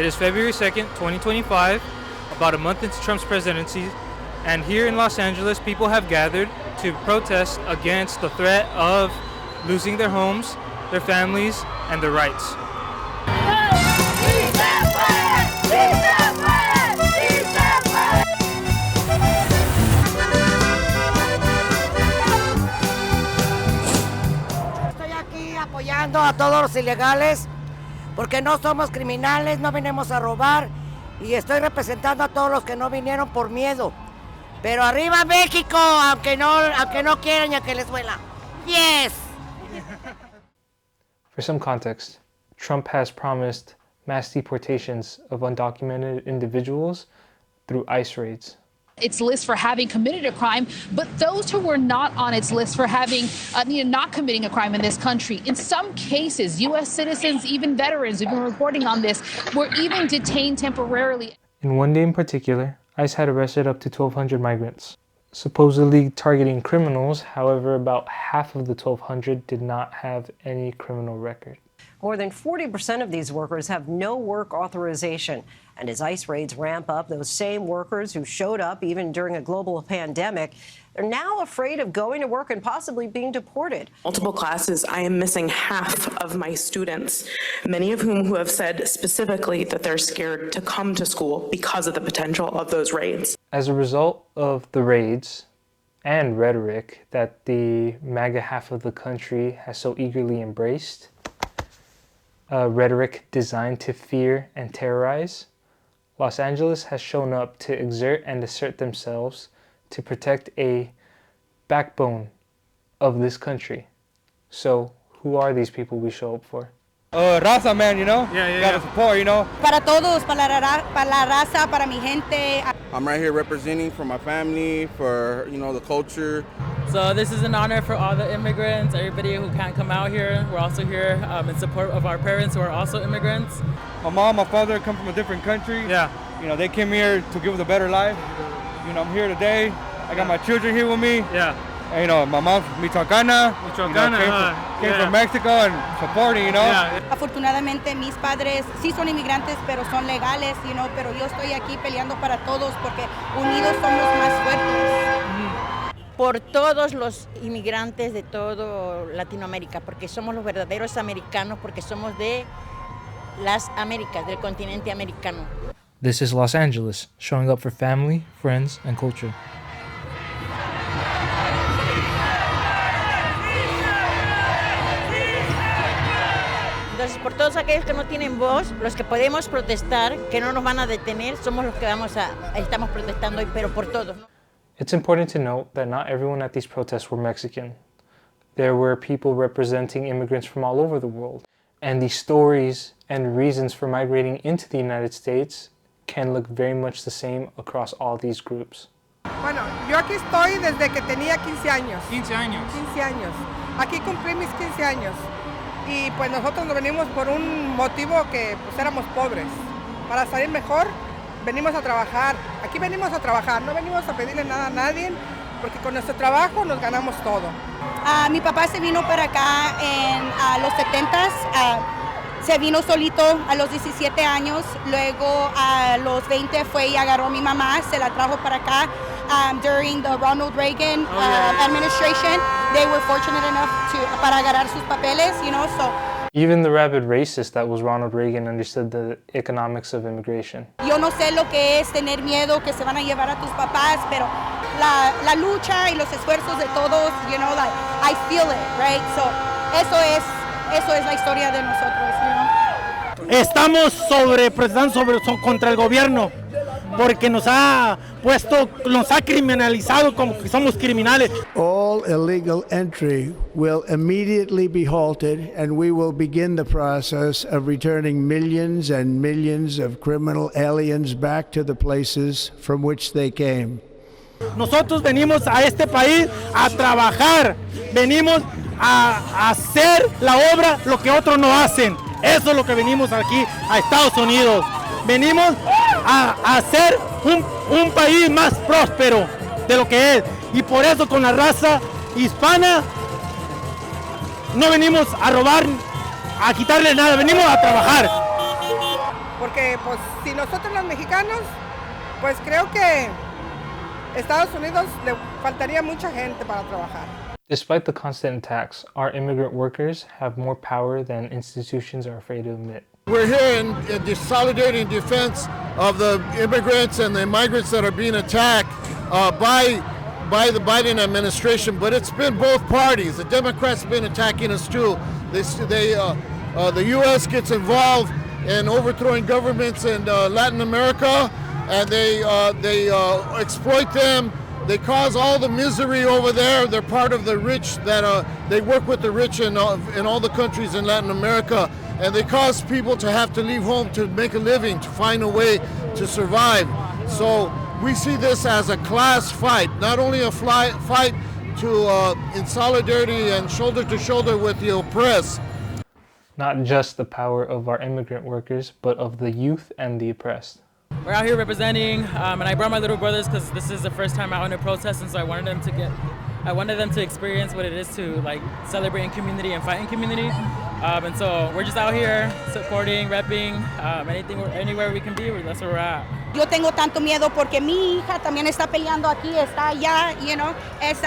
It is February 2nd, 2025, about a month into Trump's presidency, and here in Los Angeles, people have gathered to protest against the threat of losing their homes, their families, and their rights. Estoy aquí apoyando a todos los ilegales porque no somos criminales, no venimos a robar y estoy representando a todos los que no vinieron por miedo. Pero arriba México, aunque no quieran y aunque les duela. Yes! For some context, Trump has promised mass deportations of undocumented individuals through ICE raids. Its list for having committed a crime, but those who were not on its list for having not committing a crime in this country. In some cases, U.S. citizens, even veterans, we've been reporting on this, were even detained temporarily. In one day in particular, ICE had arrested up to 1,200 migrants, supposedly targeting criminals. However, about half of the 1,200 did not have any criminal record. More than 40% of these workers have no work authorization. And as ICE raids ramp up, those same workers who showed up even during a global pandemic, they're now afraid of going to work and possibly being deported. Multiple classes, I am missing half of my students, many of whom who have said specifically that they're scared to come to school because of the potential of those raids. As a result of the raids and rhetoric that the MAGA half of the country has so eagerly embraced, rhetoric designed to fear and terrorize, Los Angeles has shown up to exert and assert themselves to protect a backbone of this country. So, who are these people we show up for? Raza, man, you know? Yeah. Gotta support, you know? Para todos, para la raza, para mi gente. I'm right here representing for my family, for, you know, the culture. So this is an honor for all the immigrants, everybody who can't come out here. We're also here in support of our parents who are also immigrants. My mom, my father come from a different country. Yeah. You know, they came here to give us a better life. You know, I'm here today. I got my children here with me. Yeah. And, you know, my mom's Michoacana. Came from Mexico and supporting, you know. Yeah. Afortunadamente mis padres sí son inmigrantes, pero son legales, pero yo estoy aquí peleando para todos porque unidos somos más fuertes. Por todos los inmigrantes de todo Latinoamérica, porque somos los verdaderos americanos, porque somos de las Américas, del continente americano. This is Los Angeles, showing up for family, friends, and culture. Entonces, por todos aquellos que no tienen voz, los que podemos protestar, que no nos van a detener, somos los que estamos protestando hoy, pero por todos. It's important to note that not everyone at these protests were Mexican. There were people representing immigrants from all over the world. And the stories and reasons for migrating into the United States can look very much the same across all these groups. Bueno, yo aquí estoy desde que tenía 15 años. 15 años. 15 años. Aquí cumplí mis 15 años. Y pues nosotros nos venimos por un motivo que pues éramos pobres. Para salir mejor, venimos a trabajar. Aquí venimos a trabajar, no venimos a pedirle nada a nadie, porque con nuestro trabajo nos ganamos todo. Mi papá se vino para acá en los 70s. Se vino solito a los 17 años, luego a los 20 fue y agarró a mi mamá, se la trajo para acá. During the Ronald Reagan administration, they were fortunate enough para agarrar sus papeles, so. Even the rabid racist that was Ronald Reagan understood the economics of immigration. Yo no sé lo que es tener miedo que se van a llevar a tus papás, pero la lucha y los esfuerzos de todos, I feel it, right? So, eso es la historia de nosotros, Estamos protestando contra el gobierno porque nos ha criminalizado como que somos criminales. All illegal entry will immediately be halted, and we will begin the process of returning millions and millions of criminal aliens back to the places from which they came. Nosotros venimos a este país a trabajar, venimos a hacer la obra lo que otros no hacen. Eso es lo que venimos aquí a Estados Unidos. Venimos a hacer un país más próspero de lo que es. Y por eso con la raza hispana no venimos a robar, a quitarle nada, venimos a trabajar. porque pues si nosotros los mexicanos, pues creo que Estados Unidos le faltaría mucha gente para trabajar. Despite the constant attacks, our immigrant workers have more power than institutions are afraid to admit. We're here in the solidarity and defense of the immigrants and the migrants that are being attacked by the Biden administration, but it's been both parties. The Democrats have been attacking us too. The U.S. gets involved in overthrowing governments in Latin America, and they exploit them. They cause all the misery over there. They're part of the rich that they work with the rich in all the countries in Latin America, and they cause people to have to leave home to make a living, to find a way to survive. So we see this as a class fight, not only a fight to in solidarity and shoulder to shoulder with the oppressed. Not just the power of our immigrant workers, but of the youth and the oppressed. We're out here representing, and I brought my little brothers because this is the first time out in a protest, and so I wanted them to experience what it is to like celebrate in community and fight in community. And so we're just out here supporting, repping, anywhere we can be, that's where we're at. Yo tengo tanto miedo porque mi hija también está peleando aquí, está allá, you know, es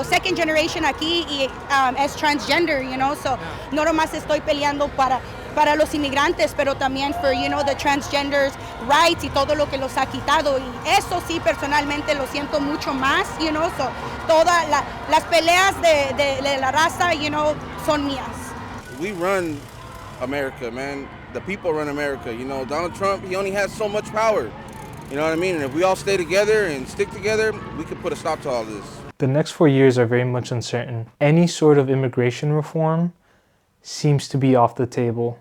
second generation aquí y es transgender, you know, so no nomás estoy peleando para los inmigrantes, pero también for, you know, the transgenders rights y todo lo que los ha quitado, y eso sí personalmente lo siento mucho más, you know, so todas las peleas de la raza, you know, son mías. We run America, man. The people run America. You know, Donald Trump, he only has so much power. You know what I mean? And if we all stay together and stick together, we could put a stop to all this. The next 4 years are very much uncertain. Any sort of immigration reform seems to be off the table.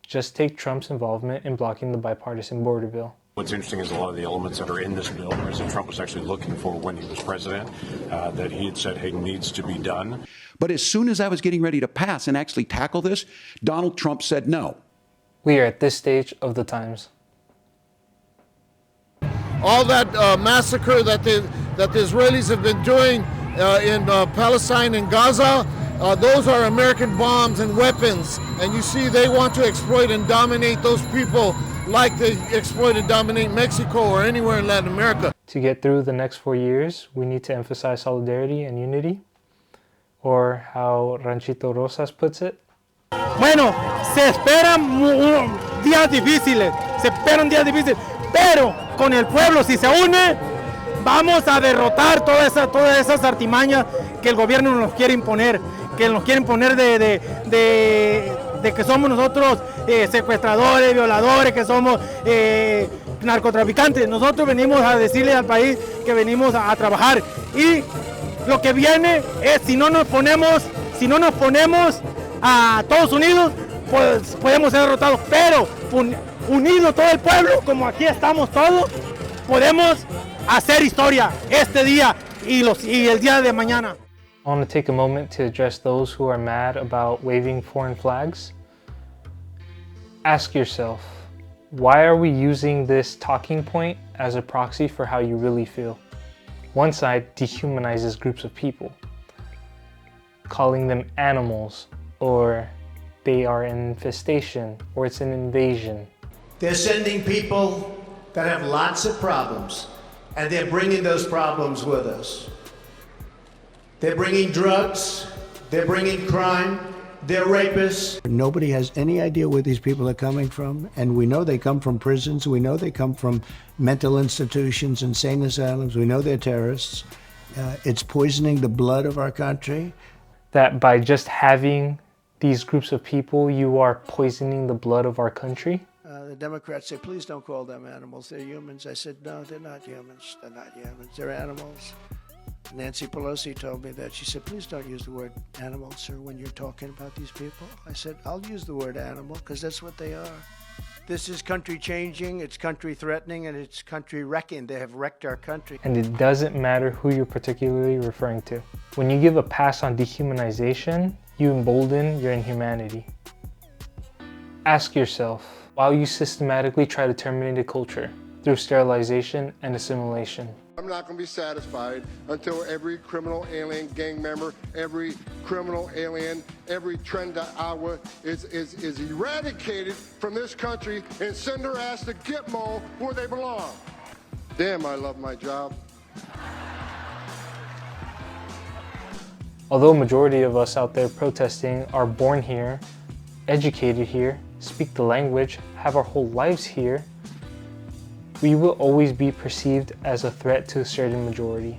Just take Trump's involvement in blocking the bipartisan border bill. What's interesting is a lot of the elements that are in this bill, President Trump was actually looking for when he was president, that he had said, hey, needs to be done. But as soon as I was getting ready to pass and actually tackle this, Donald Trump said no. We are at this stage of the times. All that massacre that the Israelis have been doing in Palestine and Gaza, those are American bombs and weapons. And you see, they want to exploit and dominate those people like they exploit and dominate Mexico or anywhere in Latin America. To get through the next 4 years, we need to emphasize solidarity and unity, or how Ranchito Rosas puts it. Bueno, se esperan días difíciles, pero con el pueblo, si se une, vamos a derrotar todas esas artimañas que el gobierno nos quiere imponer, de que somos nosotros secuestradores, violadores, que somos narcotraficantes. Nosotros venimos a decirle al país que venimos a trabajar, y lo que viene es si no nos ponemos a todos unidos, pues podemos ser derrotados, pero unido todo el pueblo, como aquí estamos todos, podemos hacer historia este día y el día de mañana. I want to take a moment to address those who are mad about waving foreign flags. Ask yourself, why are we using this talking point as a proxy for how you really feel? One side dehumanizes groups of people, calling them animals, or they are an infestation, or it's an invasion. They're sending people that have lots of problems, and they're bringing those problems with us. They're bringing drugs, they're bringing crime, they're rapists. Nobody has any idea where these people are coming from, and we know they come from prisons, we know they come from mental institutions, insane asylums, we know they're terrorists. It's poisoning the blood of our country. That by just having these groups of people, you are poisoning the blood of our country? The Democrats say, please don't call them animals, they're humans. I said, no, they're not humans, they're animals. Nancy Pelosi told me that. She said, please don't use the word animal, sir, when you're talking about these people. I said, I'll use the word animal because that's what they are. This is country changing, it's country threatening, and it's country wrecking. They have wrecked our country. And it doesn't matter who you're particularly referring to. When you give a pass on dehumanization, you embolden your inhumanity. Ask yourself, why you systematically try to terminate a culture through sterilization and assimilation. I'm not going to be satisfied until every criminal alien gang member, every criminal alien, every Trenda Agua is eradicated from this country and send their ass to Gitmo where they belong. Damn, I love my job. Although a majority of us out there protesting are born here, educated here, speak the language, have our whole lives here, we will always be perceived as a threat to a certain majority.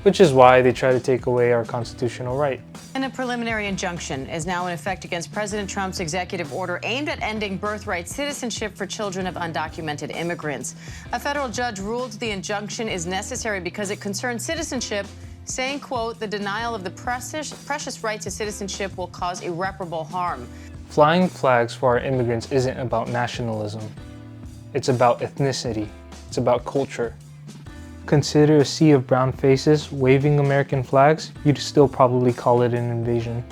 Which is why they try to take away our constitutional right. And a preliminary injunction is now in effect against President Trump's executive order aimed at ending birthright citizenship for children of undocumented immigrants. A federal judge ruled the injunction is necessary because it concerns citizenship, saying, quote, the denial of the precious right to citizenship will cause irreparable harm. Flying flags for our immigrants isn't about nationalism. It's about ethnicity. It's about culture. Consider a sea of brown faces waving American flags, you'd still probably call it an invasion.